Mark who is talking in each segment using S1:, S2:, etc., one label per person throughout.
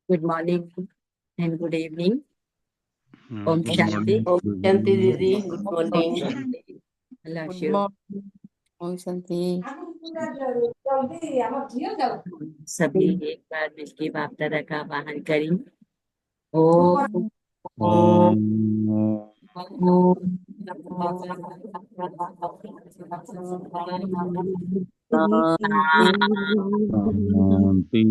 S1: Good morning and good evening. ओम
S2: good
S1: शांति।
S2: Morning,
S3: ओम
S2: गुड
S3: शांति
S2: इवनिंग।
S3: दीदी, गुड
S1: ओम
S3: मॉर्निंग।
S1: शांति। अल्लाह
S3: गुड
S1: शिव।
S3: मॉर्निंग। ओम शांति।
S1: सभी एक बार मिलके बाप दादा का आवाहन करें। ओम
S2: ओम शांति।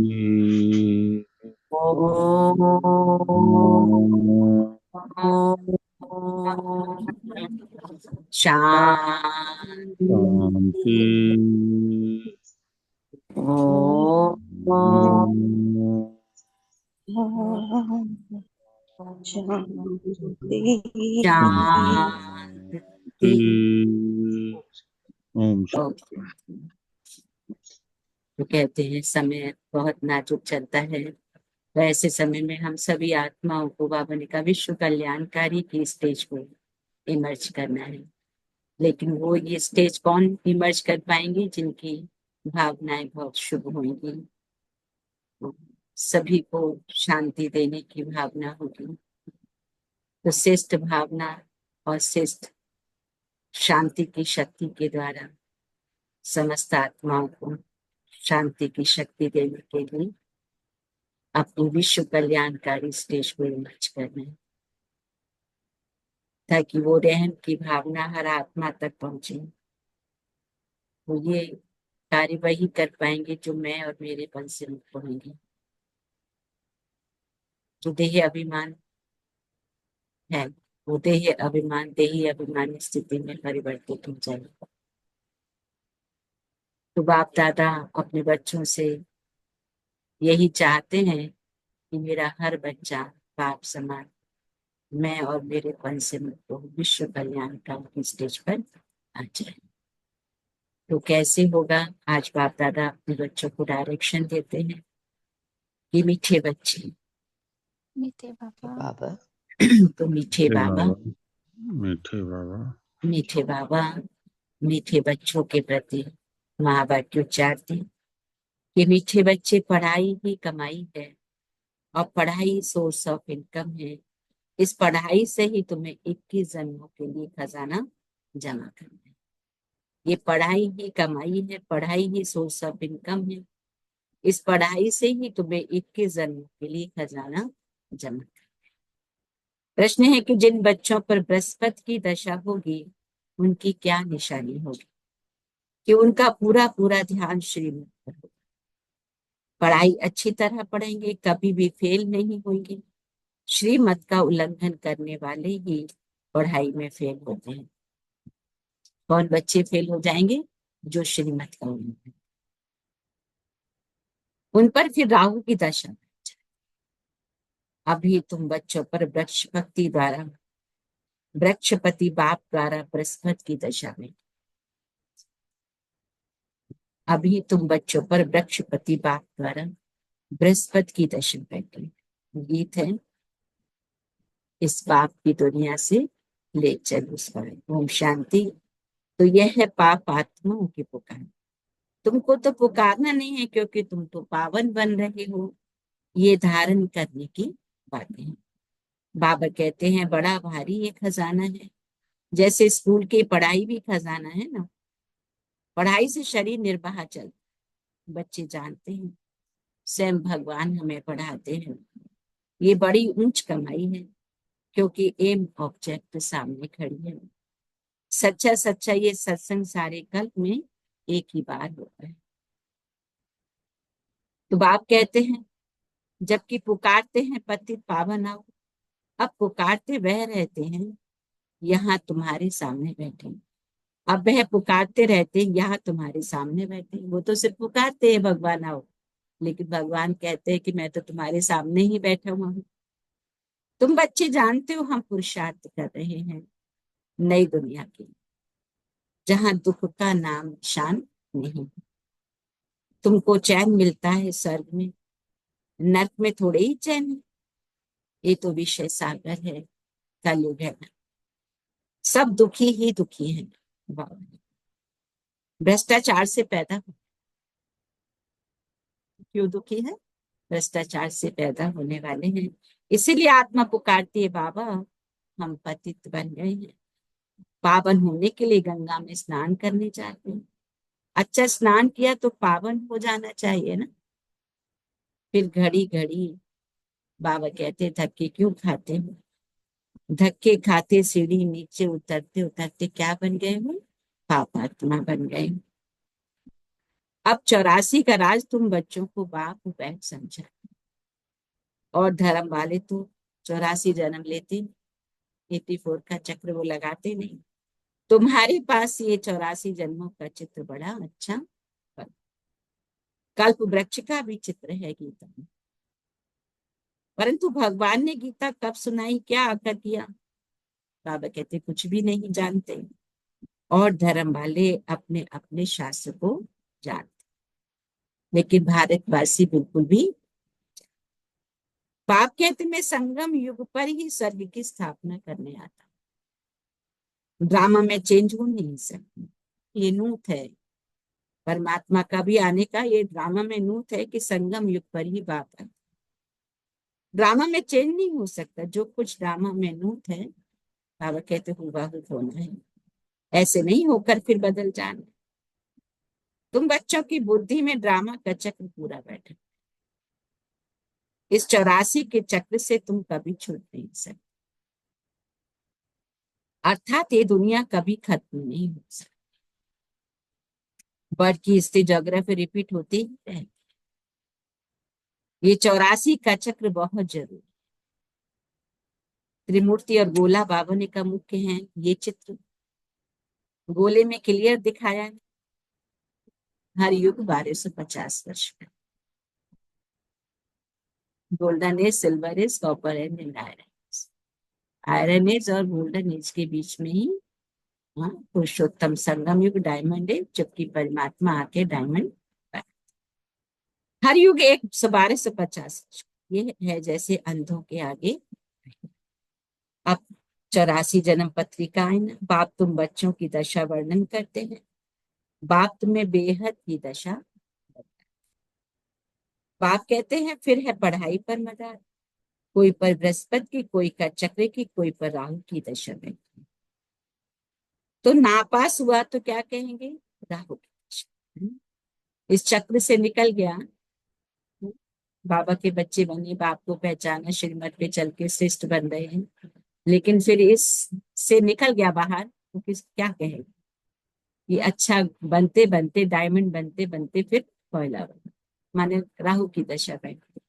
S1: शांति।
S2: शांति।
S1: शांति।
S2: ओम
S1: तो कहते हैं समय बहुत नाजुक चलता है, तो ऐसे समय में हम सभी आत्माओं को बाबा ने कहा विश्व कल्याणकारी की स्टेज को इमर्ज करना है। लेकिन वो ये स्टेज कौन इमर्ज कर पाएंगे? जिनकी भावनाएं बहुत शुभ होंगी, सभी को शांति देने की भावना होगी। तो श्रेष्ठ भावना और श्रेष्ठ शांति की शक्ति के द्वारा समस्त आत्माओं को शांति की शक्ति देने के लिए अपनी विश्व कल्याणकारी स्टेज को इमर्ज करना है, ताकि वो रहम की भावना हर आत्मा तक पहुंचे। तो ये कार्य वही कर पाएंगे जो मैं और मेरेपन से मुक्त होंगे। जो देह अभिमान है, वो देह अभिमान देही अभिमानी स्थिति में परिवर्तित हो जाएगा। तो बाप दादा अपने बच्चों से यही चाहते हैं कि मेरा हर बच्चा बाप समान, मैं और मेरेपन से मुक्त हो, विश्व कल्याण का स्टेज पर आ जाए। तो कैसे होगा? आज बाप दादा अपने बच्चों को डायरेक्शन देते हैं कि मीठे बच्चे,
S4: मीठे बाबा,
S1: तो मीठे बाबा,
S2: मीठे बाबा,
S1: मीठे बाबा मीठे बच्चों के प्रति महावाक्य उच्चारते कि मीठे बच्चे, पढ़ाई ही कमाई है और पढ़ाई सोर्स ऑफ इनकम है। इस पढ़ाई से ही तुम्हें 21 जन्मों के लिए खजाना जमा करना है। ये पढ़ाई ही कमाई है, पढ़ाई ही सोर्स ऑफ इनकम है। इस पढ़ाई से ही तुम्हें 21 जन्मों के लिए खजाना जमा करना है। प्रश्न है कि जिन बच्चों पर बृहस्पति की दशा होगी उनकी क्या निशानी होगी? कि उनका पूरा पूरा ध्यान श्रीमत पर होगा। पढ़ाई अच्छी तरह पढ़ेंगे, कभी भी फेल नहीं होंगे। श्रीमत का उल्लंघन करने वाले ही पढ़ाई में फेल होते हैं। कौन बच्चे फेल हो जाएंगे? जो श्रीमत का उल्लंघन। उन पर फिर राहु की दशा। अभी तुम बच्चों पर वृक्षपति बाप द्वारा बृहस्पति की दशा में, अभी तुम बच्चों पर वृक्षपति बाप द्वारा बृहस्पति की दशा बैठी। गीत है, इस पाप की दुनिया से ले चल उस पर। ओम शांति। तो यह है पाप आत्माओं की पुकार। तुमको तो पुकारना नहीं है, क्योंकि तुम तो पावन बन रहे हो। ये धारण करने की बातें हैं। बाबा कहते हैं बड़ा भारी ये खजाना है। जैसे स्कूल की पढ़ाई भी खजाना है ना, पढ़ाई से शरीर निर्वाह चलता। बच्चे जानते हैं स्वयं भगवान हमें पढ़ाते हैं। ये बड़ी ऊंच कमाई है, क्योंकि एम ऑब्जेक्ट सामने खड़ी है। सच्चा सच्चा ये सत्संग सारे कल्प में एक ही बार होता है। तो बाप कहते हैं जबकि पुकारते हैं पतित पावन आओ, अब पुकारते वह रहते हैं यहाँ तुम्हारे सामने बैठे। अब वह पुकारते रहते हैं यहाँ तुम्हारे सामने बैठे। वो तो सिर्फ पुकारते हैं भगवान आओ, लेकिन भगवान कहते हैं कि मैं तो तुम्हारे सामने ही बैठा हुआ हूँ। तुम बच्चे जानते हो हम पुरुषार्थ कर रहे हैं नई दुनिया की, जहाँ दुख का नाम शान नहीं। तुमको चैन मिलता है स्वर्ग में, नर्क में थोड़े ही चैन है। ये तो विषय सागर है, कलयुग है। सब दुखी ही दुखी हैं। भ्रष्टाचार से पैदा हो, क्यों दुखी है? भ्रष्टाचार से पैदा होने वाले हैं। इसीलिए आत्मा पुकारती है, बाबा हम पतित बन गए हैं, पावन होने के लिए गंगा में स्नान करने जाते हैं। अच्छा स्नान किया तो पावन हो जाना चाहिए ना। फिर घड़ी घड़ी बाबा कहते धक्के क्यों खाते हो? धक्के खाते सीढ़ी नीचे उतरते उतरते क्या बन गए हो? पापात्मा बन गए हो। अब 84 का राज तुम बच्चों को बाप बैठ समझा, और धर्म वाले तो 84 जन्म लेते, 84 का चक्र वो लगाते नहीं। तुम्हारे पास ये 84 जन्मों का चित्र बड़ा अच्छा, कल्प वृक्ष का भी चित्र है गीता में। परंतु भगवान ने गीता कब सुनाई, क्या आकर किया? बाबा कहते कुछ भी नहीं जानते, और धर्म वाले अपने अपने शास्त्र को जानते, लेकिन भारतवासी बिल्कुल भी। बाप कहते मैं संगम युग पर ही स्वर्ग की स्थापना करने आता हूँ। ड्रामा में चेंज हो नहीं सकती, ये नूत है परमात्मा का भी आने का। ये ड्रामा में नूत है कि संगम युग पर ही बाप आए। ड्रामा में चेंज नहीं हो सकता, जो कुछ ड्रामा में नूत है बाबा कहते हुबहू होना है, ऐसे नहीं होकर फिर बदल जाना। तुम बच्चों की बुद्धि में ड्रामा का चक्र पूरा बैठा, इस 84 के चक्र से तुम कभी छूट नहीं सकते, अर्थात ये दुनिया कभी खत्म नहीं हो सकती। बर्ड की हिस्ट्री ज्योग्राफी रिपीट होती ही रहती। ये 84 का चक्र बहुत जरूरी। त्रिमूर्ति और गोला बाबा ने का मुख्य है। ये चित्र गोले में क्लियर दिखाया है, हर युग 1250 वर्ष का। Golden age, silver age, copper age and iron age. Iron age और गोल्डन एज के बीच में ही पुरुषोत्तम संगम युग डायमंड एज, जबकि परमात्मा आके डायमंड। हर युग 1250। ये है जैसे अंधों के आगे। अब 84 जन्म पत्रिका है ना। बाप तुम बच्चों की दशा वर्णन करते हैं, बाप तुम्हें बेहद की दशा। बाप कहते हैं फिर है पढ़ाई पर मदार, कोई पर बृहस्पति की, कोई का चक्र की, कोई पर राहु की दशा में। तो नापास हुआ तो क्या कहेंगे? राहु की दशा। इस चक्र से निकल गया, बाबा के बच्चे बने, बाप को पहचाना, श्रीमत पे चल के श्रेष्ठ बन रहे हैं, लेकिन फिर इस से निकल गया बाहर तो किस क्या कहेंगे? ये अच्छा बनते बनते, डायमंड बनते बनते फिर कोयला बना, माने राहु की दशा बैठ गई।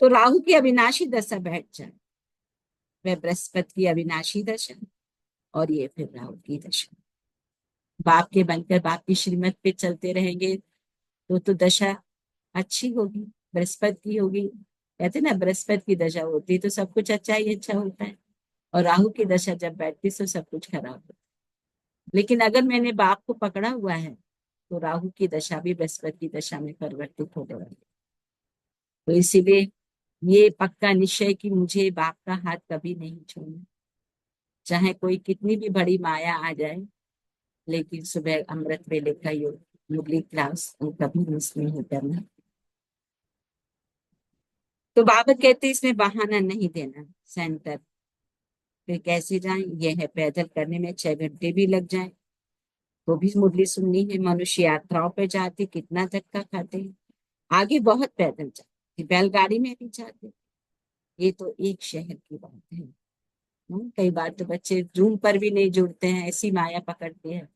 S1: तो राहु की अविनाशी दशा बैठ जाए, वह बृहस्पति की अविनाशी दशा, और ये फिर राहु की दशा। बाप के बनकर बाप की श्रीमत पे चलते रहेंगे तो दशा अच्छी होगी, बृहस्पति की होगी। कहते ना बृहस्पति की दशा होती है तो सब कुछ अच्छा ही अच्छा होता है, और राहु की दशा जब बैठती तो सब कुछ खराब होता है। लेकिन अगर मैंने बाप को पकड़ा हुआ है तो राहु की दशा भी बृहस्पति की दशा में परिवर्तित होने वाली। तो इसीलिए ये पक्का निश्चय कि मुझे बाप का हाथ कभी नहीं छोड़ना, चाहे कोई कितनी भी बड़ी माया आ जाए। लेकिन सुबह अमृत वेले का योग मुरली क्लास वो कभी मिस नहीं करना। तो बाबा कहते इसमें बहाना नहीं देना। सेंटर फिर कैसे जाएं? ये है पैदल करने में 6 घंटे भी लग जाए तो भी मुरली सुननी है। मनुष्य यात्राओं पे जाते कितना धक्का खाते हैं, आगे बहुत पैदल जाते, बैलगाड़ी में भी जाते। ये तो एक शहर की बात है। कई बार तो बच्चे जूम पर भी नहीं जुड़ते हैं, ऐसी माया पकड़ते हैं।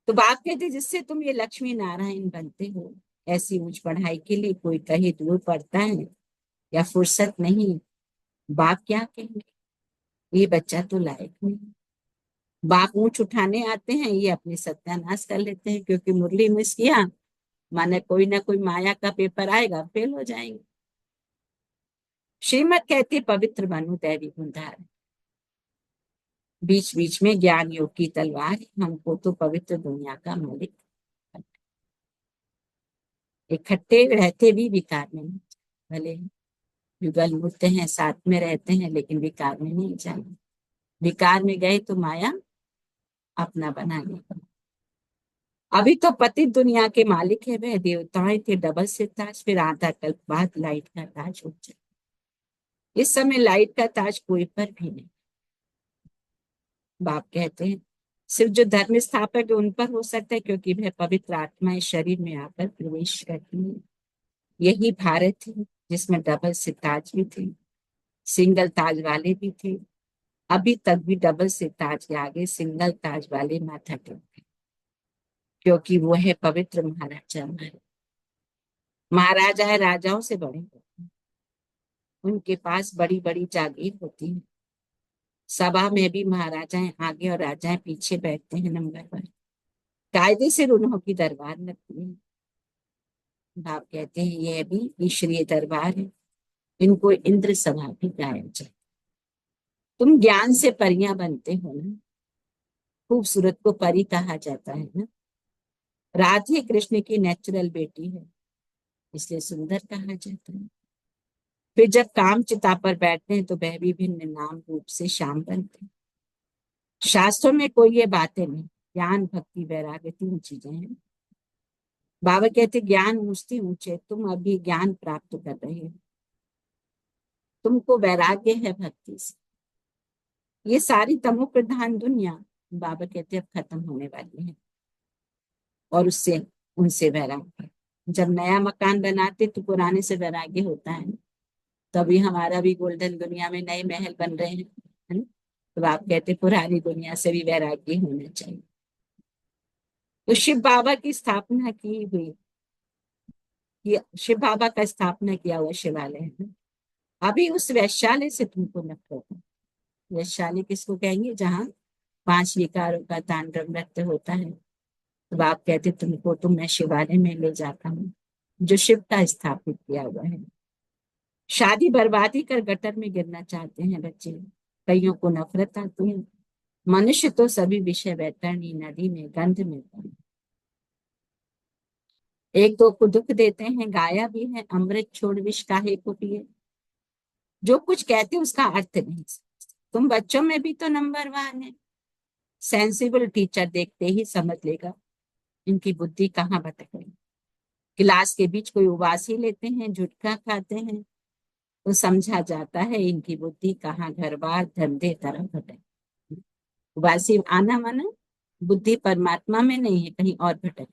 S1: तो बाप कहते जिससे तुम ये लक्ष्मी नारायण बनते हो, ऐसी ऊंच पढ़ाई के लिए कोई कहीं दूर पड़ता है या फुर्सत नहीं, बाप क्या कहेंगे? ये बच्चा तो लायक नहीं। बाप ऊंच उठाने आते हैं, ये अपने सत्यानाश कर लेते हैं, क्योंकि मुरली मिस किया माने कोई ना कोई माया का पेपर आएगा, फेल हो जाएंगे। श्रीमत कहती पवित्र बनो दैवी गुंधार, बीच बीच में ज्ञान योग की तलवार, हमको तो पवित्र दुनिया का मालिक। इकट्ठे रहते भी विकार में नहीं, भले युगल मुड़ते हैं साथ में रहते हैं, लेकिन विकार में नहीं जाए। विकार में गए तो माया अपना बना लेगा। अभी तो पति दुनिया के मालिक है, वह देवताएं थे डबल से ताज, फिर आधा कल्प बाद लाइट का ताज उठ जाए। इस समय लाइट का ताज कोई पर भी नहीं। बाप कहते हैं सिर्फ जो धर्म स्थापक है उन पर हो सकता है, क्योंकि वह पवित्र आत्माएं शरीर में आकर प्रवेश करती है। यही भारत है जिसमें डबल से ताज भी थे, सिंगल ताज वाले भी थे। अभी तक भी डबल से ताज के आगे सिंगल ताज वाले माथा टेकते, क्योंकि वो है पवित्र महाराजा। महाराजा है राजाओं से बड़े होते हैं, उनके पास बड़ी बड़ी जागीर होती है। सभा में भी महाराजाएं आगे और राजाएं पीछे बैठते हैं नंबर पर। कायदे से उन्हों की दरबार लगती है। बाप कहते हैं यह भी ईश्वरीय दरबार है, इनको इंद्र सभा भी गाया जाए। तुम ज्ञान से परियां बनते हो ना, खूबसूरत को परी कहा जाता है ना। राधे कृष्ण की नेचुरल बेटी है, इसलिए सुंदर कहा जाता है। फिर जब काम चिता पर बैठते हैं तो वह भी भिन्न नाम रूप से श्याम बनते हैं। शास्त्रों में कोई ये बातें नहीं। ज्ञान भक्ति वैराग्य 3 चीजें हैं। बाबा कहते ज्ञान मुझसे ऊंचे, तुम अभी ज्ञान प्राप्त कर रहे हो, तुमको वैराग्य है भक्ति से। ये सारी तमो प्रधान दुनिया बाबा कहते अब खत्म होने वाली है, और उससे उनसे वैराग्य। जब नया मकान बनाते तो पुराने से वैराग्य होता है, तभी हमारा भी गोल्डन दुनिया में नए महल बन रहे हैं, है ना। तो आप कहते पुरानी दुनिया से भी वैराग्य होना चाहिए। तो शिव बाबा की स्थापना की हुई, ये शिव बाबा का स्थापना किया हुआ शिवालय है ना। अभी उस वैश्यालय से तुमको नफरत है। वैश्यालय किसको कहेंगे? जहाँ 5 विकारों का तांडव नृत्य होता है। तो आप कहते तुमको तो मैं शिवालय में ले जाता हूँ जो शिव का स्थापित किया हुआ है। शादी बर्बादी कर गटर में गिरना चाहते हैं बच्चे, कईयों को नफरत आती है। मनुष्य तो सभी विषय वैतरणी नदी में गंध में पड़े। एक दो को दुख देते हैं, गाया भी है अमृत छोड़ विष काहे को पिए। जो कुछ कहते उसका अर्थ नहीं समझते। तुम बच्चों में भी तो नंबर 1 है। सेंसिबल टीचर देखते ही समझ लेगा इनकी बुद्धि कहाँ भटक गई। क्लास के बीच कोई उबासी लेते हैं, झुटका खाते हैं, तो समझा जाता है इनकी बुद्धि कहाँ घर बार धंधे तरफ भटक। उबासी आना माना बुद्धि परमात्मा में नहीं है, कहीं और भटक।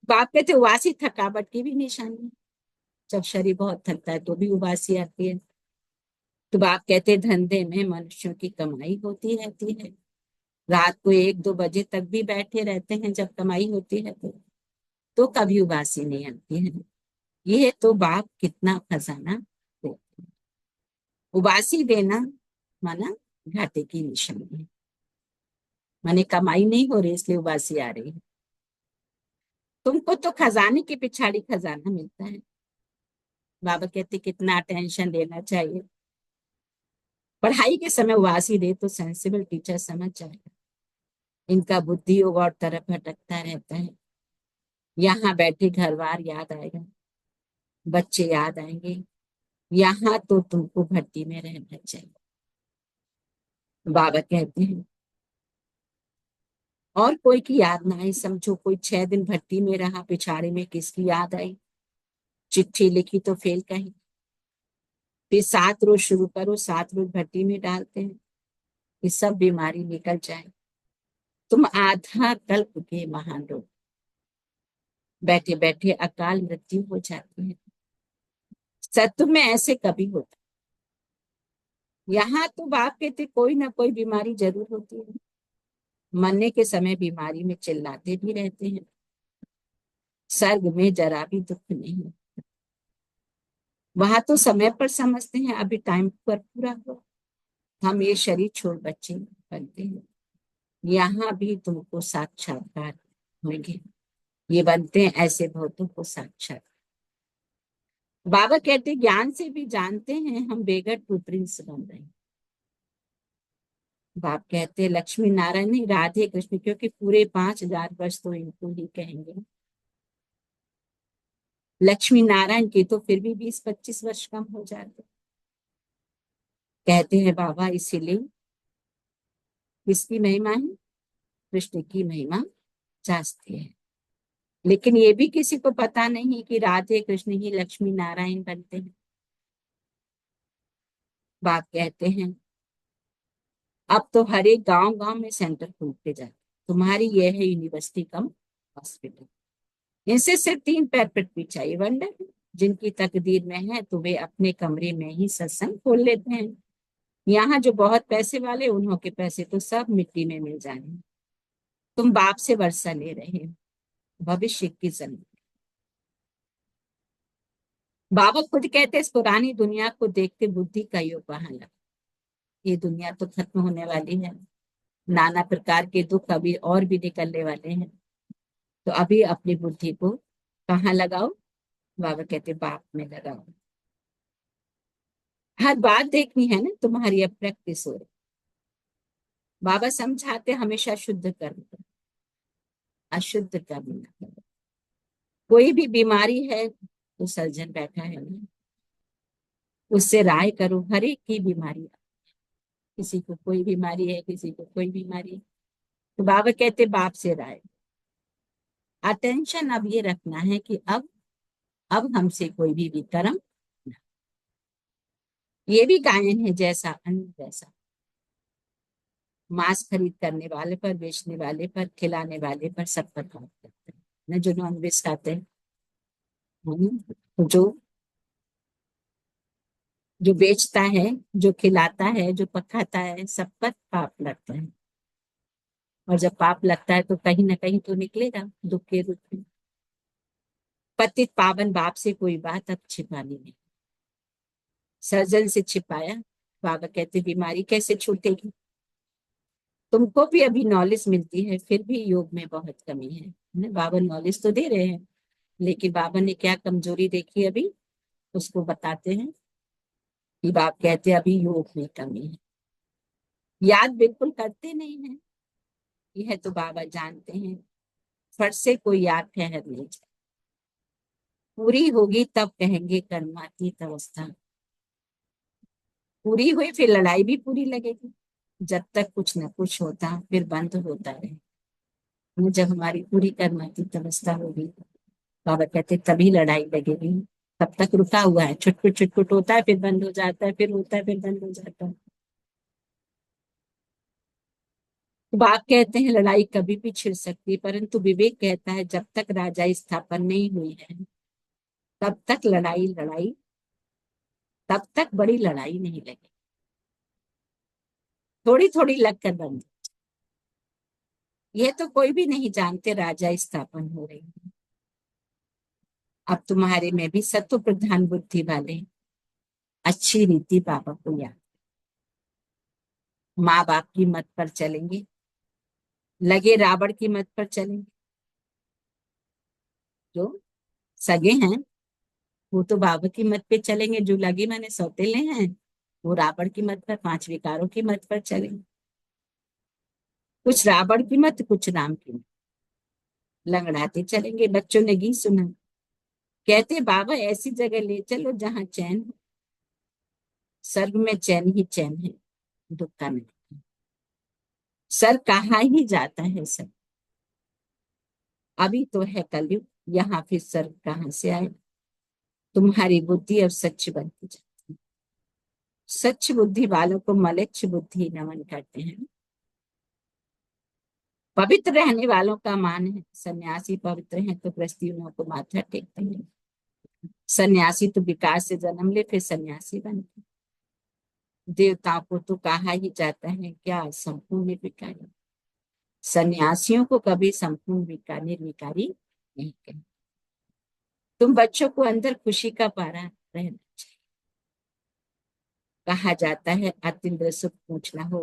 S1: बाप कहते उबासी थकावट की भी निशानी है। जब शरीर बहुत थकता है तो भी उबासी आती है। तो बाप कहते धंधे में मनुष्यों की कमाई होती रहती है। रात को 1-2 बजे तक भी बैठे रहते हैं जब कमाई होती है तो कभी उबासी नहीं आती है। ये तो बाप कितना खजाना देते हैं। उबासी देना माना घाटे की निशानी है, माने कमाई नहीं हो रही इसलिए उबासी आ रही है। तुमको तो खजाने के पिछाड़ी खजाना मिलता है। बाबा कहते कितना टेंशन लेना चाहिए। पढ़ाई के समय उबासी दे तो सेंसिबल टीचर समझ जाएगा इनका बुद्धि योग और तरफ भटकता रहता है। यहाँ बैठे घर बार याद आएगा, बच्चे याद आएंगे। यहाँ तो तुमको भट्टी में रहना चाहिए। बाबा कहते हैं और कोई की याद ना आई। समझो कोई 6 दिन भट्टी में रहा, पिछाड़ी में किसकी याद आई? चिट्ठी लिखी तो फेल कहीं। फिर 7 रोज शुरू करो, 7 रोज भट्टी में डालते हैं कि सब बीमारी निकल जाए। तुम आधा कल्प के महान लोग, बैठे बैठे अकाल मृत्यु हो जाती है। सत्य में ऐसे कभी होता? यहाँ तो बाप कहते कोई ना कोई बीमारी जरूर होती है। मरने के समय बीमारी में चिल्लाते भी रहते हैं, सर्ग में जरा भी दुख नहीं। वहां तो समय पर समझते हैं अभी टाइम पर पूरा हो, हम ये शरीर छोड़ बच्चे बनते हैं। यहाँ भी तुमको साक्षात्कार होंगे। ये बनते हैं ऐसे बहुतों को साक्षात। बाबा कहते ज्ञान से भी जानते हैं हम बेगट टू प्रिंस बन रहे हैं। बाप कहते लक्ष्मी नारायण नहीं, राधे कृष्ण, क्योंकि पूरे 5000 वर्ष तो इनको ही कहेंगे। लक्ष्मी नारायण के तो फिर भी 20-25 वर्ष कम हो जाते। कहते हैं बाबा इसीलिए किसकी महिमा है? कृष्ण की महिमा जांचती है। लेकिन ये भी किसी को पता नहीं कि राधे कृष्ण ही लक्ष्मी नारायण बनते हैं। बाप कहते हैं अब तो हर एक गांव गांव में सेंटर खुलते जाते, तुम्हारी यह है यूनिवर्सिटी कम हॉस्पिटल। इनसे सिर्फ 3 पैर पृथ्वी चाहिए। वंडर है। जिनकी तकदीर में है तो वे अपने कमरे में ही सत्संग खोल लेते हैं। यहाँ जो बहुत पैसे वाले, उन्हों के पैसे तो सब मिट्टी में मिल जाने। तुम बाप से वर्षा ले रहे हो भविष्य की जमीन। बाबा खुद कहते इस पुरानी दुनिया को देखते बुद्धि का योग वहां लगा। ये दुनिया तो खत्म होने वाली है, नाना प्रकार के दुख अभी और भी निकलने वाले हैं। तो अभी अपनी बुद्धि को कहाँ लगाओ? बाबा कहते बाप में लगाओ। हर बात देखनी है ना, तुम्हारी अब प्रैक्टिस हो रही। बाबा समझाते हमेशा शुद्ध कर्म करो, अशुद्ध कर्म न करो। कोई भी बीमारी है तो सर्जन बैठा है ना, उससे राय करो। हर एक की बीमारी है। किसी को कोई बीमारी है, किसी को कोई बीमारी है। तो बाबा कहते बाप से राय। अटेंशन अब ये रखना है कि अब हमसे कोई भी विकर्म। ये भी गायन है, जैसा अन्न वैसा। मांस खरीद करने वाले पर, बेचने वाले पर, खिलाने वाले पर, सब पर काम करते हैं ना। जो नॉन वेज खाते हैं, तो जो बेचता है, जो खिलाता है, जो पकाता है, सब पर पाप लगता है। और जब पाप लगता है तो कहीं ना कहीं तो निकलेगा दुख के रूप में। पतित पावन बाप से कोई बात अब छिपानी नहीं। सर्जन से छिपाया, बाबा कहते बीमारी कैसे छूटेगी? तुमको भी अभी नॉलेज मिलती है, फिर भी योग में बहुत कमी है ना। बाबा नॉलेज तो दे रहे हैं, लेकिन बाबा ने क्या कमजोरी देखी अभी, उसको बताते हैं कि बाप कहते हैं अभी योग में कमी है। याद बिल्कुल करते नहीं है, यह तो बाबा जानते हैं। फट से कोई याद ठहर नहीं जाए। पूरी होगी तब कहेंगे कर्मातीत अवस्था पूरी हुई, फिर लड़ाई भी पूरी लगेगी। जब तक कुछ न कुछ होता फिर बंद होता रहे। जब हमारी पूरी कर्मातीत अवस्था होगी, बाबा कहते तभी लड़ाई लगेगी। तब तक रुका हुआ है, छुटपुट छुटपुट होता है, फिर बंद हो जाता है, फिर होता है, फिर बंद हो जाता है। तो बाप कहते हैं लड़ाई कभी भी छिड़ सकती है, परंतु विवेक कहता है जब तक राजा स्थापन नहीं हुई है तब तक लड़ाई लड़ाई तब तक बड़ी लड़ाई नहीं लगी। थोड़ी थोड़ी लगकर बंद। ये तो कोई भी नहीं जानते राजा स्थापन हो रही है। अब तुम्हारे में भी सत्व प्रधान बुद्धि वाले अच्छी रीति बाबा को याद। माँ बाप की मत पर चलेंगे, लगे रावण की मत पर चलेंगे। जो सगे हैं वो तो बाबा की मत पे चलेंगे, जो लगे मैंने सौतेले हैं वो रावण की मत पर, 5 विकारों की मत पर चलेंगे। कुछ रावण की मत, कुछ राम की मत, लंगड़ाते चलेंगे। बच्चों ने गीत सुना, कहते बाबा ऐसी जगह ले चलो जहां चैन हो। स्वर्ग में चैन ही चैन है, दुख का नहीं। सर कहाँ ही जाता है सर, अभी तो है कलयुग, यहाँ फिर स्वर्ग कहाँ से आए। तुम्हारी बुद्धि अब सच्ची बनती जाती है। सच्ची बुद्धि वालों को मलेच्छ बुद्धि नमन करते हैं। पवित्र रहने वालों का मान है। सन्यासी पवित्र हैं तो गृहस्थी उन्हों को माथा टेकते हैं। सन्यासी तो विकास से जन्म ले फिर सन्यासी बनते। देवताओं को तो कहा ही जाता है क्या संपूर्ण निर्विकारी। सन्यासियों को कभी संपूर्ण निर्विकारी नहीं कहें। तुम बच्चों को अंदर खुशी का पारा रहना चाहिए। कहा जाता है अतिद्र सुख पूछना हो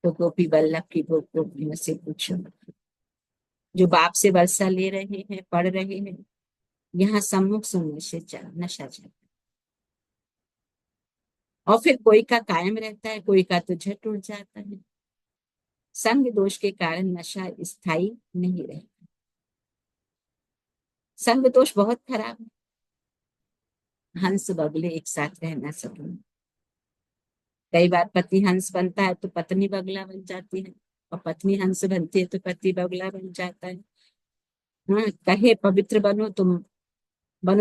S1: तो गोपी वल्लभ की गोपियों से पूछो। जो बाप से वर्षा ले रहे हैं, पढ़ रहे हैं, यहाँ सम्मुख सुनने से नशा चलता। और फिर कोई का कायम रहता है, कोई का तो झट उड़ जाता है। संग दोष के कारण नशा स्थायी नहीं रहता। संग दोष बहुत खराब है। हंस बगले एक साथ रह ना सके। कई बार पति हंस बनता है तो पत्नी बगला बन जाती है। और पत्नी हंस बनती है तो पति बगुला बन जाता है। हाँ, कहे पवित्र बनो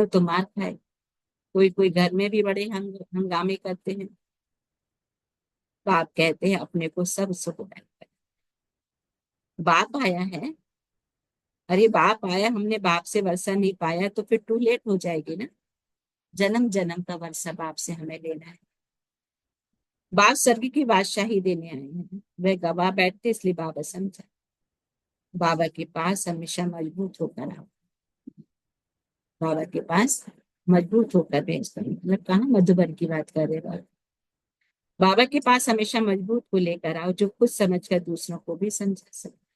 S1: तो मार खाए। कोई कोई घर में भी बड़े हंगामे करते हैं। बाप कहते हैं अपने को सब सुख है। बाप आया है, अरे बाप आया, हमने बाप से वर्षा नहीं पाया तो फिर टू लेट हो जाएगी ना। जन्म जन्म का वर्षा बाप से हमें लेना है। बाप स्वर्ग की बादशाही देने आए हैं, वह गवाह बैठते इसलिए बाबा समझा। बाबा के पास हमेशा मजबूत होकर आओ। बाबा के पास मजबूत होकर भेजता हूँ, मतलब कहाँ मधुबन की बात कर रहे बाबा। बाबा के पास हमेशा मजबूत को लेकर आओ, जो खुद समझकर दूसरों को भी समझा सके।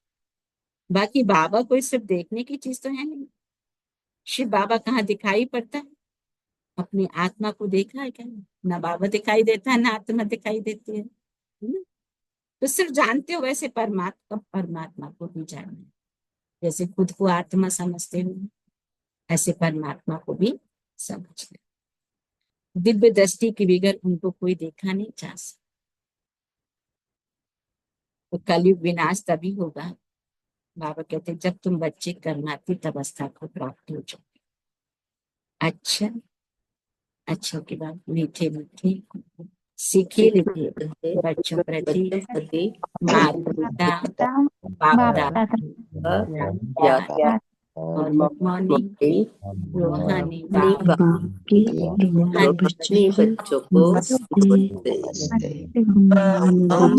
S1: बाकी बाबा कोई सिर्फ देखने की चीज तो है नहीं। शिव बाबा कहाँ दिखाई पड़ता है? अपनी आत्मा को देखा है क्या? ना बाबा दिखाई देता है ना आत्मा दिखाई देती है ना? तो सिर्फ जानते हो, वैसे परमात्मा परमात्मा को भी जानना है। जैसे खुद को आत्मा समझते हो, ऐसे परमात्मा को भी समझना। दिव्य दृष्टि के बगैर उनको कोई देखा नहीं जा सकता। तो कलयुग विनाश तभी होगा, बाबा कहते जब तुम बच्चे कर्मातीत अवस्था को प्राप्त हो जाओ। अच्छा, अच्छों की बात मीठे मीठे सीखे लिखे बच्चों प्रति माता पिता बाप दादा
S4: याद
S1: और गुड मॉर्निंग रूहानी
S4: बाप
S1: बाप
S4: की
S1: रूहानी
S4: बच्चों को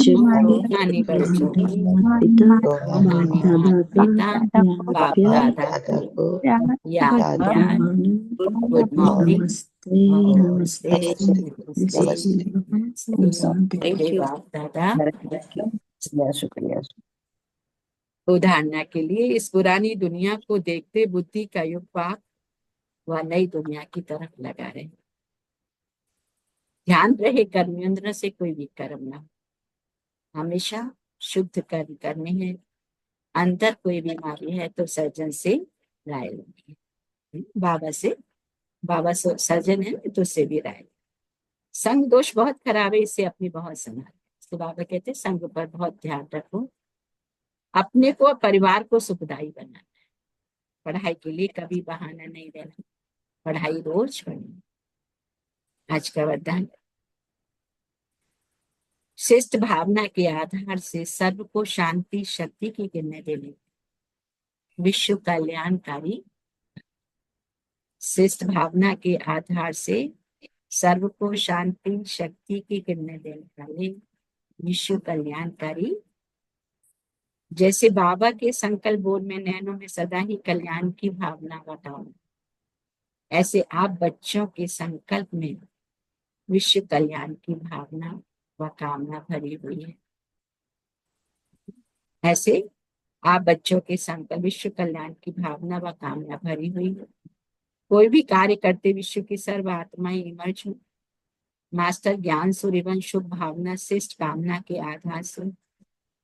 S1: रूहानी बच्चों की रूहानी माता पिता बाप दादा को याद प्यार गुड मॉर्निंग नमस्ते नमस्ते बाप दादा।
S3: शुक्रिया।
S1: उदाहरणा के लिए इस पुरानी दुनिया को देखते बुद्धि का युग पाक व नई दुनिया की तरफ लगा रहे। ध्यान रहे कर्मेंद्र से कोई भी कर्म ना हो, हमेशा शुद्ध कर्म करने हैं। अंदर कोई बीमारी है तो सर्जन से राय लेनी है। बाबा से सर्जन है तो उससे भी राय। संग दोष बहुत खराब है, इससे अपनी बहुत संभाल। तो बाबा कहते संग पर बहुत ध्यान रखो, अपने को परिवार को सुखदायी बनाना है। पढ़ाई के लिए कभी बहाना नहीं देना, पढ़ाई रोज पढ़नी। आज का वरदान, श्रेष्ठ भावना के आधार से सर्व को शांति शक्ति की किरणें देने, विश्व कल्याणकारी। श्रेष्ठ भावना के आधार से सर्व को शांति शक्ति की किरणें देने वाले विश्व कल्याणकारी। जैसे बाबा के संकल्प बोल में नैनों में सदा ही कल्याण की भावना बताओ, ऐसे आप बच्चों के संकल्प में विश्व कल्याण की भावना व कामना भरी हुई है। ऐसे आप बच्चों के संकल्प विश्व कल्याण की भावना व कामना भरी हुई है। कोई भी कार्य करते विश्व की सर्व आत्माएं इमर्ज हो। मास्टर ज्ञान सूर्य एवं शुभ भावना श्रेष्ठ कामना के आधार से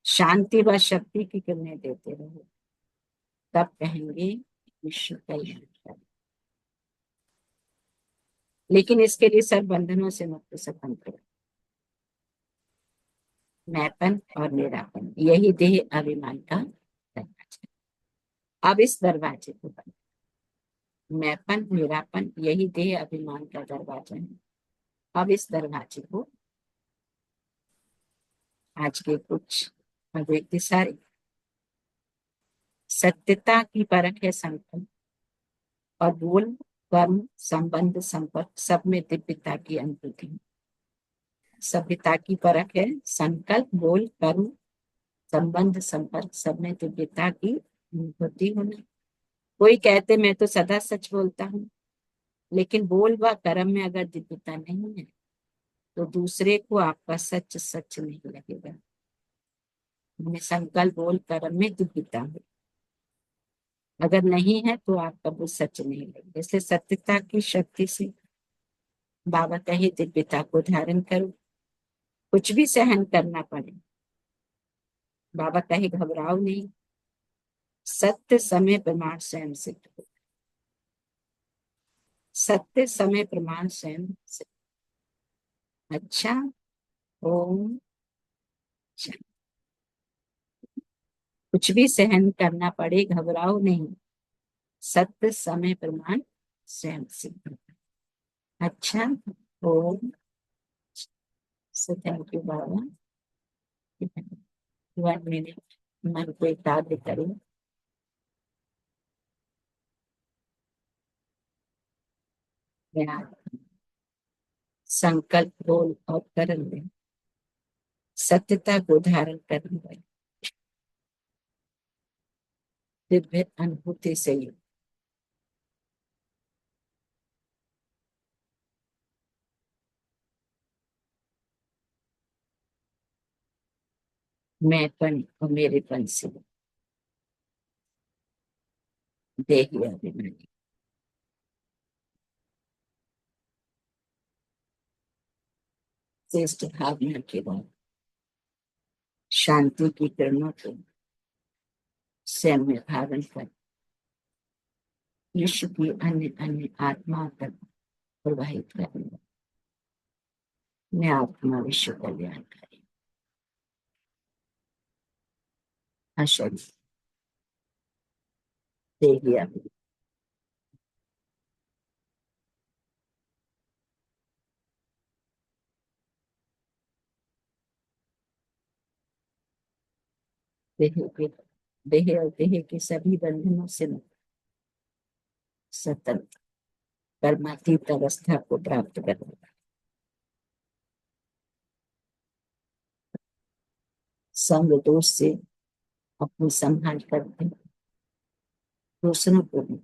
S1: शांति व शक्ति की किरणें देते रहो, तब कहेंगे विश्व कल्याण। लेकिन इसके लिए सब बंधनों से मुक्त स्वतंत्र, मैंपन और मेरापन, यही देह अभिमान का दरवाजा। अब इस दरवाजे को बंद, मैंपन मेरापन यही देह अभिमान का दरवाजा है। अब इस दरवाजे को आज के कुछ अव्यक्त सारे सत्यता की परख है संकल्प और बोल कर्म संबंध संपर्क सब में दिव्यता की अनुभूति। सभ्यता की परख है संकल्प बोल कर्म संबंध संपर्क सब में दिव्यता की अनुभूति होना। कोई कहते मैं तो सदा सच बोलता हूँ, लेकिन बोल व कर्म में अगर दिव्यता नहीं है तो दूसरे को आपका सच सच नहीं लगेगा। संकल्प बोल कर्म में दिव्यता हो, अगर नहीं है तो आपका वो सच नहीं लगेगा। इसलिए सत्यता की शक्ति से बाबा कहे दिव्यता को धारण करो, कुछ भी सहन करना पड़े। बाबा कहे घबराओ नहीं, सत्य समय प्रमाण स्वयं सिद्ध हो। सत्य समय प्रमाण स्वयं सिद्ध। अच्छा, ओम शांति। कुछ भी सहन करना पड़े, घबराओ नहीं, सत्य समय प्रमाण स्वयं सिद्ध। अच्छा, ओम। सो थैंक यू बाबा। 1 मिनट मन को एकाग्र करो। संकल्प बोल और कर्म में सत्यता को धारण करने वाली दिव्य अनुभूति से युक्त मैंपन और मेरेपन से देही अभिमानी श्रेष्ठ भावना के बाद शांति की किरणों को स्वयं में धारण कर विश्व की अन्य अन्य आत्मा तक प्रवाहित करने मैं आत्मा विश्व कल्याणकारी अशरीर देही अभिमानी देह के देह और देह के सभी बंधनों से मुक्त स्वतंत्र कर्मातीत अवस्था को प्राप्त करने वाला संग दोष से अपनी संभाल करते दूसरों को भी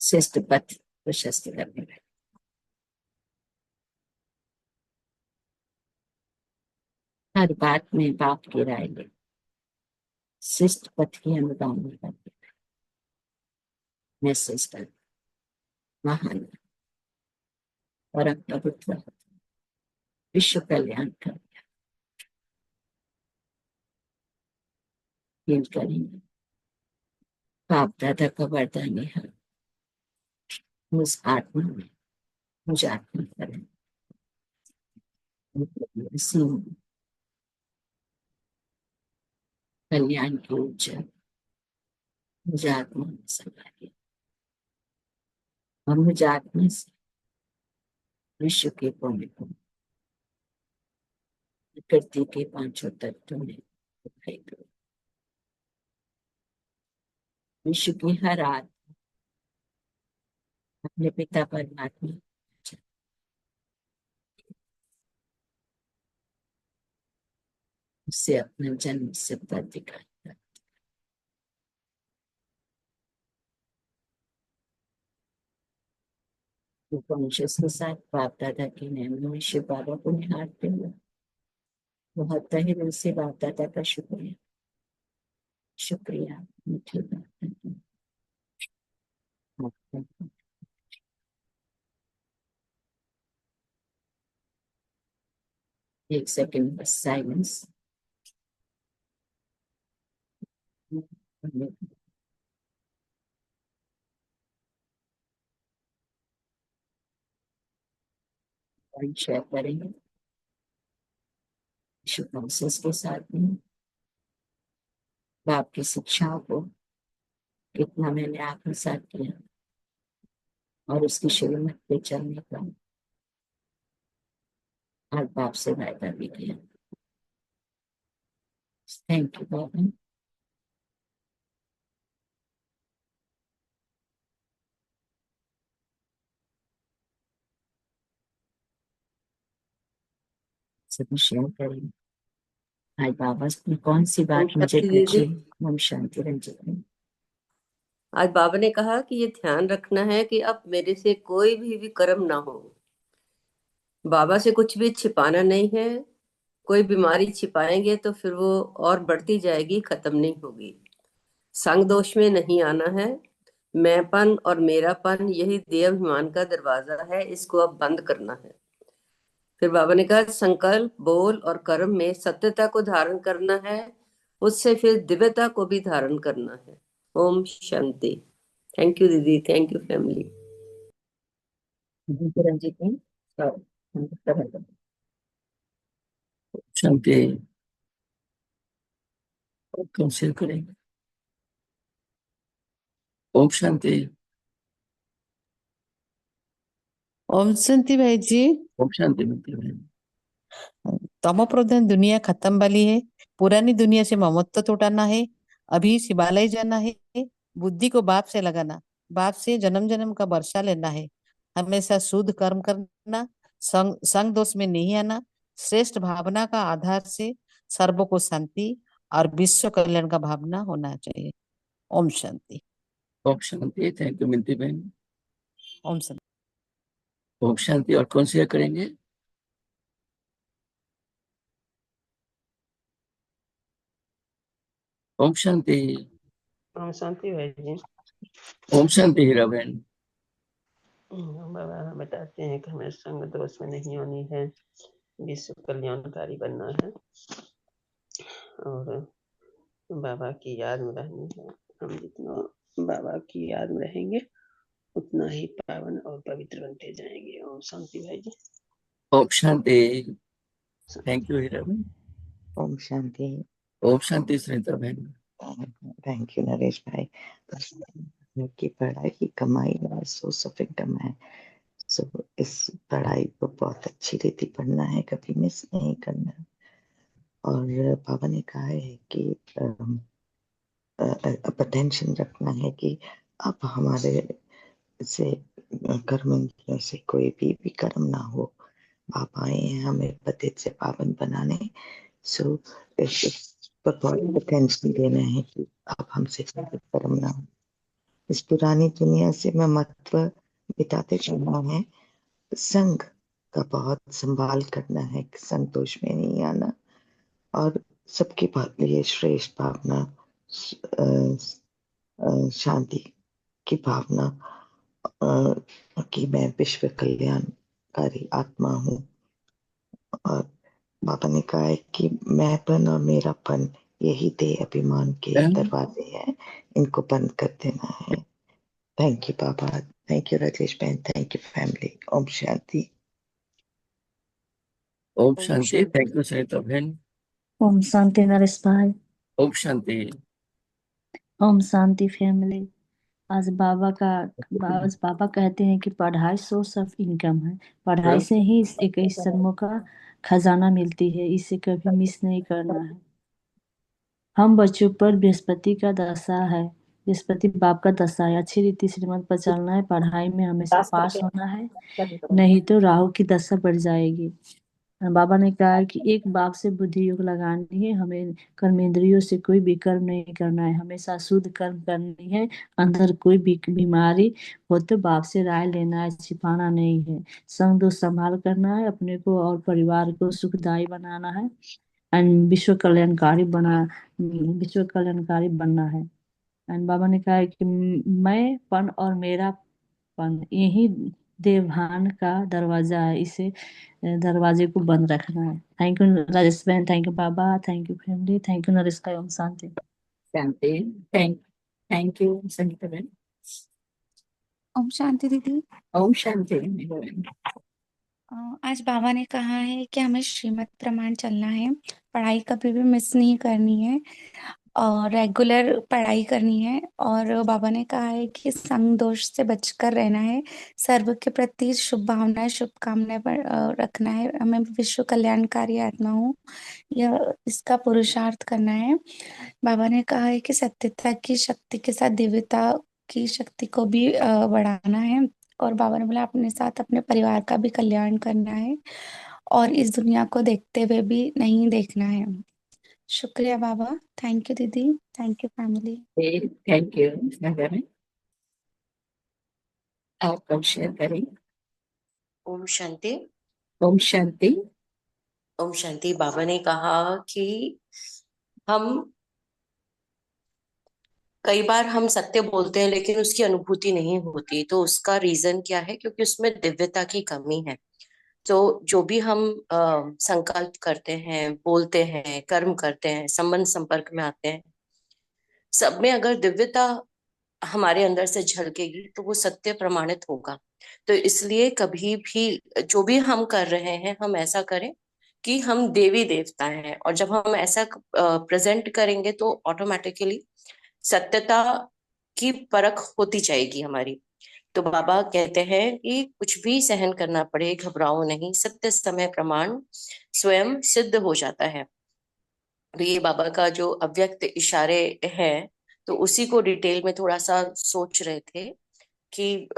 S1: श्रेष्ठ पथ प्रशस्त करने वाले हर बात में बाप की राय ले श्रेष्ठ पथ की अनुगामी करते मैं श्रेष्ठ महान परम पवित्र विश्व कल्याण कर फील करेंगे। बाप दादा का वरदान है मुझ आत्मा में मुझे आत्मा करें कल्याण की ऊर्जा मुझे आत्मा में संभालिए और मुझे आत्मा से विश्व के कोने को प्रकृति के पांचों तत्वों में दिखाई दो। विश्व की हर आत्मा अपने पिता परमात्मा उससे अपना जन्म सिद्ध दिखाता कॉन्शियस के साथ बाप दादा के नैनों में शिव बाबा को निहारते हुए बहुत तहे दिल से बाप दादा का शुक्रिया शुक्रिया मीठी बात। एक सेकंड बस साइलेंस। शेयर करेंगे शिव कॉन्शियस के साथ में बाप की शिक्षाओं को कितना मैंने आत्मसात किया और उसकी श्रीमत पे चलने का और बाप से वायदा भी किया। थैंक यू बाबा। सभी शेयर करेंगे। आज बाबा ने कौन सी बात
S4: ओम
S1: मुझे
S4: शांति
S1: पूछी?
S4: दीदी।
S1: ओम शांति रंजित।
S4: आज बाबा ने कहा कि ये ध्यान रखना है कि अब मेरे से कोई भी कर्म ना हो। बाबा से कुछ भी छिपाना नहीं है। कोई बीमारी छिपाएंगे तो फिर वो और बढ़ती जाएगी, खत्म नहीं होगी। संग दोष में नहीं आना है। मैंपन और मेरापन यही देहाभिमान का दरवाजा है, इसको अब बंद करना है। फिर बाबा ने कहा संकल्प बोल और कर्म में सत्यता को धारण करना है, उससे फिर दिव्यता को भी धारण करना है। ओम शांति। थैंक यू दीदी, थैंक यू फैमिली।
S1: रंजित
S3: शांति। और कौन शेयर करेंगे? ओम शांति।
S5: ओम शांति भाई जी।
S3: ओम शांति मिलती है।
S5: तमो प्रधान दुनिया खत्म वाली है। पुरानी दुनिया से ममत्व तोड़ना है। अभी शिवालय जाना है। बुद्धि को बाप से लगाना। बाप से जन्म जन्म का वर्षा लेना है। हमेशा शुद्ध कर्म करना। संग दोष में नहीं आना। श्रेष्ठ भावना का आधार से सर्वों को शांति और विश्व कल्याण का भावना होना चाहिए। ओम शांति।
S3: ओम शांति। थैंक यू मिलती बहन।
S5: ओम शांति।
S3: ओम शांति। और कौन शेयर करेंगे? ओम शांति।
S6: ओम शांति भाई जी।
S3: ओम शांति हीरा बहन।
S6: बाबा हमें बताते हैं कि हमें संग दोष में नहीं होनी है, विश्व कल्याणकारी बनना है और बाबा की याद में रहनी है। हम जितना बाबा की याद में रहेंगे उतना ही पावन और पवित्र बनते जाएंगे। ओम शांति भाई जी।
S3: ओम शांति। थैंक यू हीरा बहन।
S7: ओम शांति।
S3: ओम शांति सुनीता बहन।
S7: थैंक यू नरेश भाई। की पढ़ाई की कमाई और सोर्स ऑफ इनकम है। सो इस पढ़ाई को बहुत अच्छी रीति पढ़ना है, कभी मिस नहीं करना। और बाबा ने कहा है कि अटेंशन रखना है कि अब हमारे से कर्म इंद्रियों से कोई भी कर्म ना हो। आप आए हैं हमें पतित से पावन बनाने। सो इस पर बहुत अटेंशन देना है कि अब हमसे कोई कर्म ना हो। इस पुरानी दुनिया से मैं महत्व बिताते जाना है। संग का बहुत संभाल करना है, संतोष में नहीं आना और सबके लिए श्रेष्ठ भावना, शांति की भावना कि मैं विश्व कल्याणकारी आत्मा हूँ। और बाबा ने कहा है कि मैंपन और मेरापन यही देह अभिमान के दरवाजे हैं, इनको बंद कर देना है। थैंक यू बाबा। थैंक यू राजेश बहन। Thank you family. ओम शांति।
S3: ओम शांति। थैंक यू सुनीता बहन।
S8: ओम शांति नरेश भाई।
S3: ओम शांति।
S8: ओम शांति फैमिली। आज बाबा कहते हैं कि पढ़ाई सोर्स ऑफ इनकम है। पढ़ाई से ही एक जन्मों का खजाना मिलती है, इसे कभी मिस नहीं करना है। हम बच्चों पर बृहस्पति का दशा है, बृहस्पति बाप का दशा है। अच्छी रीति श्रीमत पर चलना है, पढ़ाई में हमेशा पास होना है, नहीं तो राहु की दशा बढ़ जाएगी। बाबा ने कहा है कि एक बाप से बुद्धि योग लगानी है, हमें कर्मेंद्रियों से कोई भी कर्म नहीं करना है, हमेशा शुद्ध कर्म करनी है। अंदर कोई भी बीमारी हो तो बाप से राय लेना है, छिपाना नहीं है। संग दोष संभाल करना है, अपने को और परिवार को सुखदायी बनाना है एंड विश्व कल्याणकारी बनना है। एंड बाबा ने कहा है कि मैं पन और मेरा पन यही देवभान का दरवाजा है, इसे दरवाजे को बंद रखना है। थैंक यू राजेश बहन। थैंक यू बाबा। Thank you family. Thank you Naresh का। ओम शांति।
S1: शांति। थैंक यू संगीता बहन।
S9: ओम शांति दीदी।
S1: ओम शांति मेरा बहन।
S9: आज बाबा ने कहा है कि हमें श्रीमत प्रमाण चलना है, पढ़ाई कभी भी मिस नहीं करनी है और रेगुलर पढ़ाई करनी है। और बाबा ने कहा है कि संग दोष से बचकर रहना है, सर्व के प्रति शुभ भावनाएं शुभकामनाएं रखना है, हमें विश्व कल्याणकारी आत्मा हूँ यह इसका पुरुषार्थ करना है। बाबा ने कहा है कि सत्यता की शक्ति के साथ दिव्यता की शक्ति को भी बढ़ाना है। और बाबा ने बोला अपने साथ अपने परिवार का भी कल्याण करना है और इस दुनिया को देखते हुए भी नहीं देखना है। शुक्रिया बाबा। थैंक यू दीदी। Thank you family.
S1: Thank you बहन। आप कब शेयर करें?
S4: ओम शांति।
S1: ओम शांति।
S4: ओम शांति। बाबा ने कहा कि हम कई बार हम सत्य बोलते हैं लेकिन उसकी अनुभूति नहीं होती, तो उसका रीजन क्या है? क्योंकि उसमें दिव्यता की कमी है। तो जो भी हम संकल्प करते हैं, बोलते हैं, कर्म करते हैं, संबंध संपर्क में आते हैं, सब में अगर दिव्यता हमारे अंदर से झलकेगी तो वो सत्य प्रमाणित होगा। तो इसलिए कभी भी जो भी हम कर रहे हैं हम ऐसा करें
S10: कि हम देवी देवता हैं, और जब हम ऐसा प्रेजेंट करेंगे तो ऑटोमेटिकली सत्यता की परख होती जाएगी हमारी। तो बाबा कहते हैं कि कुछ भी सहन करना पड़े, घबराओ नहीं, सत्य समय प्रमाण स्वयं सिद्ध हो जाता है। तो ये बाबा का जो अव्यक्त इशारे हैं, तो उसी को डिटेल में थोड़ा सा सोच रहे थे कि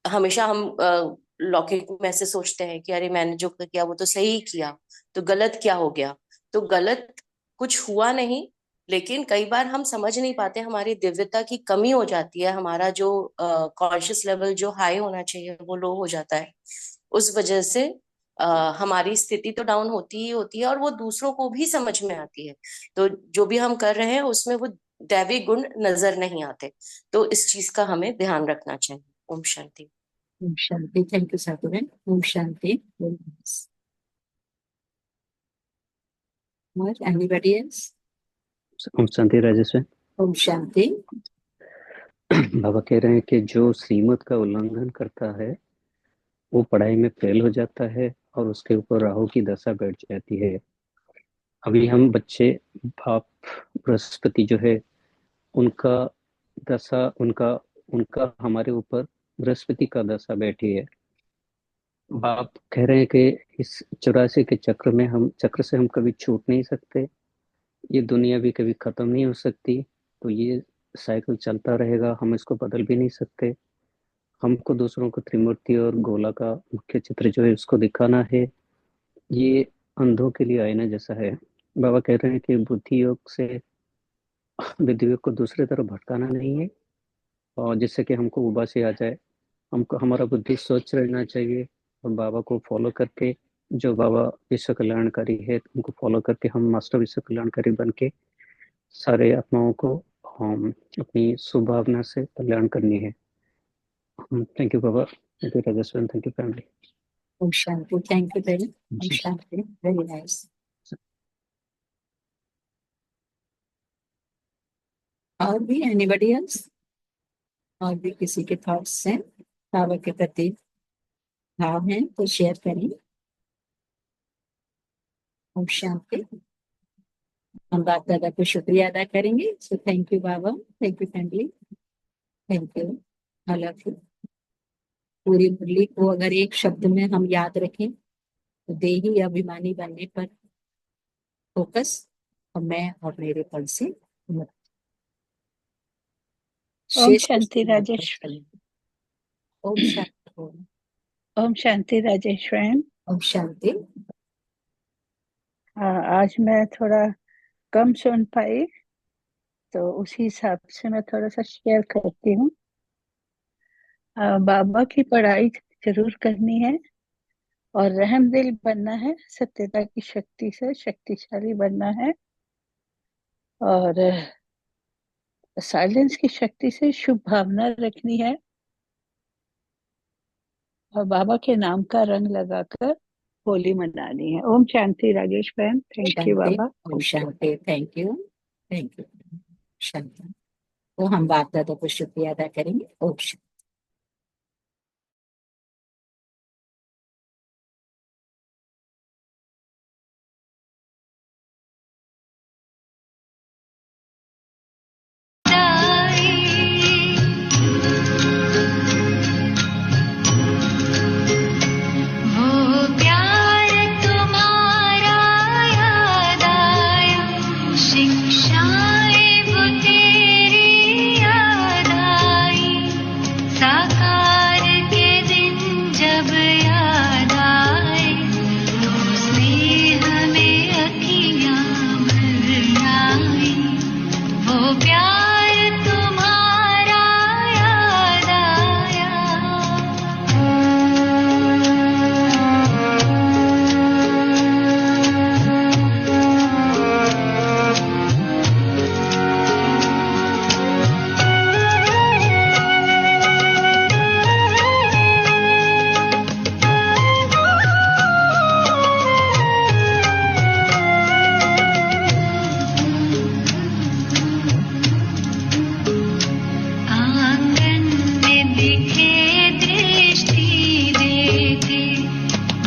S10: हमेशा हम लौकिक में ऐसे सोचते हैं कि अरे मैंने जो किया वो तो सही किया, तो गलत क्या हो गया। तो गलत कुछ हुआ नहीं, लेकिन कई बार हम समझ नहीं पाते, हमारी दिव्यता की कमी हो जाती है, हमारा जो कॉन्शियस लेवल जो हाई होना चाहिए वो लो हो जाता है। उस वजह से हमारी स्थिति तो डाउन होती ही होती है, और वो दूसरों को भी समझ में आती है। तो जो भी हम कर रहे हैं उसमें वो दैवी गुण नजर नहीं आते। तो इस चीज का हमें ध्यान रखना चाहिए। ओम शांति।
S1: ओम शांति। Thank you Sadhuben. ओम शांति। और एनीबॉडी एल्स?
S11: ओम शांति राजेश।
S1: ओम शांति।
S11: बाबा कह रहे हैं कि जो श्रीमत का उल्लंघन करता है वो पढ़ाई में फेल हो जाता है और उसके ऊपर राहु की दशा बैठ जाती है। अभी हम बच्चे, बाप बृहस्पति जो है उनका दशा, उनका हमारे ऊपर बृहस्पति का दशा बैठी है। बाप कह रहे हैं कि इस 84 के चक्र से हम कभी छूट नहीं सकते, ये दुनिया भी कभी खत्म नहीं हो सकती, तो ये साइकिल चलता रहेगा, हम इसको बदल भी नहीं सकते। हमको दूसरों को त्रिमूर्ति और गोला का मुख्य चित्र जो है उसको दिखाना है। ये अंधों के लिए आईना जैसा है। बाबा कह रहे हैं कि बुद्धि योग से विधि योग को दूसरी तरफ भटकाना नहीं है, और जिससे कि हमको उबासी आ जाए। हमको हमारा बुद्धि स्वच्छ रहना चाहिए, और बाबा को फॉलो करके, जो बाबा विश्व कल्याणकारी है उनको फॉलो करके हम मास्टर विश्व कल्याणकारी बन के सारे आत्माओं को हम अपनी सुभावना से कल्याण करनी है। थैंक यू बाबा। Thank you Rajeshwar. Thank you family.
S1: ओम शांति। Thank you very. ओम शांति। Very nice. और भी एनीबॉडी एल्स? और भी किसी के थॉट्स हैं, बाबा के प्रति भाव हैं तो शेयर करें। ओम शांति। हम बाप दादा को शुक्रिया अदा करेंगे। सो थैंक यू बाबा, thank you family, thank you, all of you. पूरी मुरली को अगर एक शब्द में हम याद रखें तो देही अभिमानी बनने पर फोकस, और मैं और मेरे पल से मुक्त।
S12: ओम शांति राजेश।
S1: ओम शांति।
S12: ओम शांति राजेश्वर।
S1: ओम शांति।
S12: आज मैं थोड़ा कम सुन पाई, तो उसी हिसाब से मैं थोड़ा सा शेयर करती हूँ। बाबा की पढ़ाई जरूर करनी है और रहमदिल बनना है, सत्यता की शक्ति से शक्तिशाली बनना है, और साइलेंस की शक्ति से शुभ भावना रखनी है, और बाबा के नाम का रंग लगाकर होली मनानी है। ओम शांति राजेश बहन। थैंक यू बाबा।
S1: ओम शांति। Thank you, thank you. शांति। तो हम बाप दादा को शुक्रिया अदा करेंगे। ओम शांति।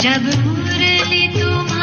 S13: जब मुरली तुम्हारी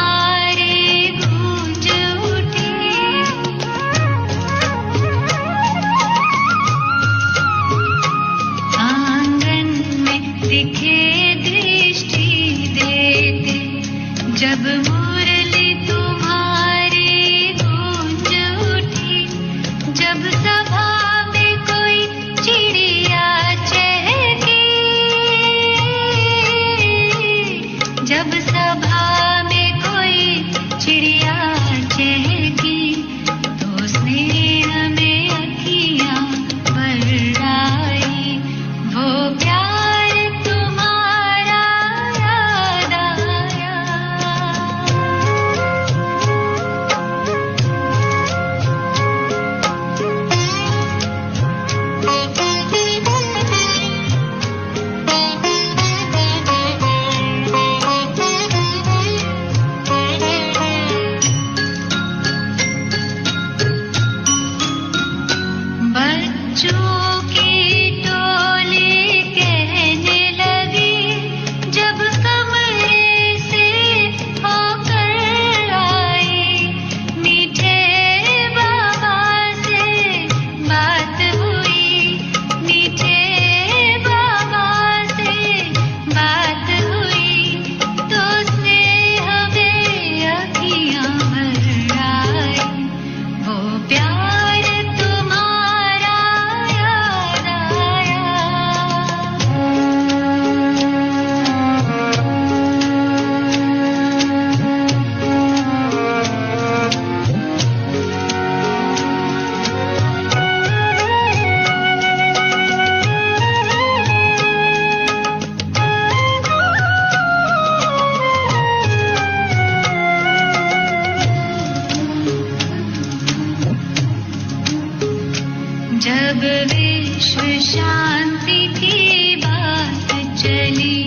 S13: शांति की बात चली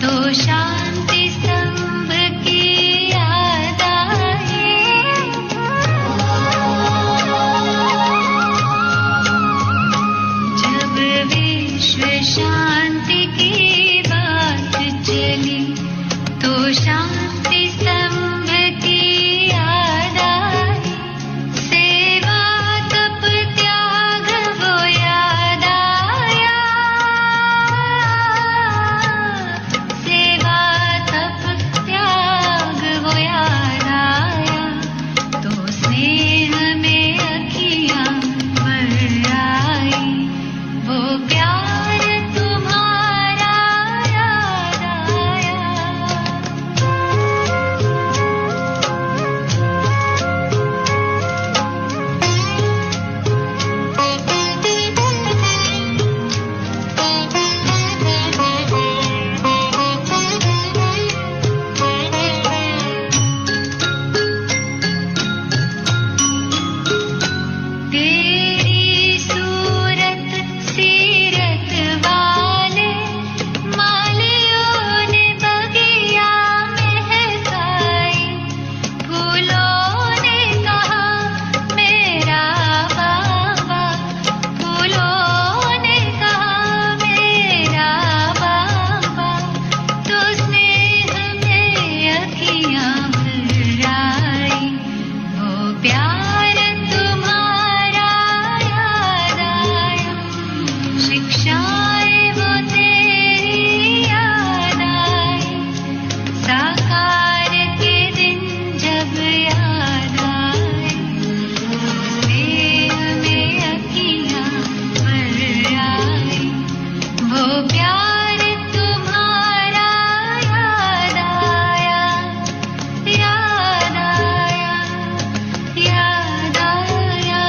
S13: तो शांति स्तंभ की याद आई। जब विश्व शांति की बात चली तो शांति स्तंभ की याद आई। सेवा तप त्याग वो याद आया। सेवा तप त्याग वो याद आया। तो स्नेह में अखियां भर आई। वो प्यार तुम्हारा याद आया। तेरी सूरत सीरत वाले मालियों ने बगिया महकाई। फूलों ने कहा मेरा बाबा। फूलों ने कहा मेरा बाबा। तो स्नेह में अखियां भर आई। वो प्यार तुम्हारा याद आया। शिक्षाएं वो तेरी याद आई। साकार के दिन जब याद आए। स्नेह में अखियां भर आई। वो प्यार तुम्हारा याद आया। याद आया। याद आया।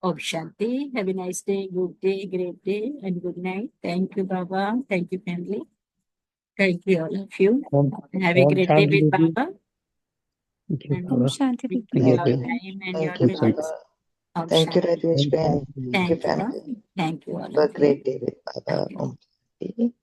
S1: Om Shanti. Have a nice day, good day, great day, and good night. Thank you, Baba. Thank you, family. Thank you, all of you. Have a great day with Baba.
S11: Thank you,
S1: And
S11: Baba.
S9: Shanti
S1: with
S11: Thank you,
S1: your
S11: Baba.
S1: time and your
S7: Thank you,
S1: presence.
S7: Baba.
S1: Om
S7: Thank you,
S1: Shanti.
S7: Rajesh Ben. Thank you,
S1: Thank you,
S7: family.
S1: Baba. Thank you, all
S7: Have a
S1: of you.
S7: great day with Baba.
S1: Thank you.
S7: Om Shanti.